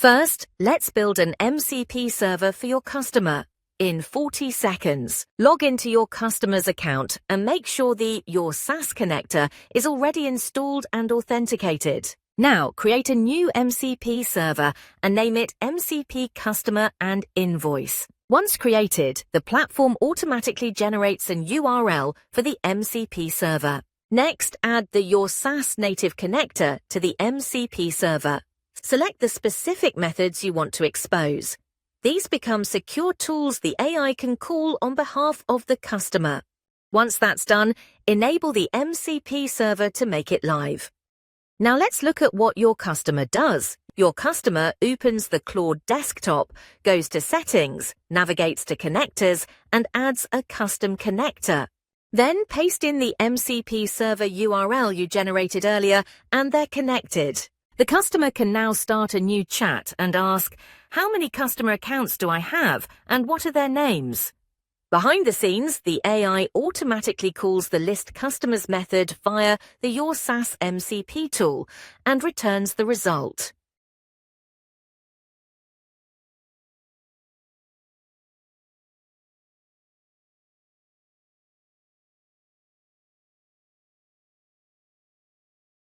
First, let's build an MCP server for your customer. In 40 seconds, log into your customer's account and make sure the Your SaaS connector is already installed and authenticated. Now, create a new MCP server and name it MCP Customer and Invoice. Once created, the platform automatically generates an URL for the MCP server. Next, add the Your SaaS native connector to the MCP server. Select the specific methods you want to expose. These become secure tools the AI can call on behalf of the customer. Once that's done, enable the MCP server to make it live. Now let's look at what your customer does. Your customer opens the Claude desktop, goes to Settings, navigates to Connectors, and adds a custom connector. Then paste in the MCP server URL you generated earlier, and they're connected. The customer can now start a new chat and ask, how many customer accounts do I have and what are their names? Behind the scenes, the AI automatically calls the list customers method via the Your SaaS MCP tool and returns the result.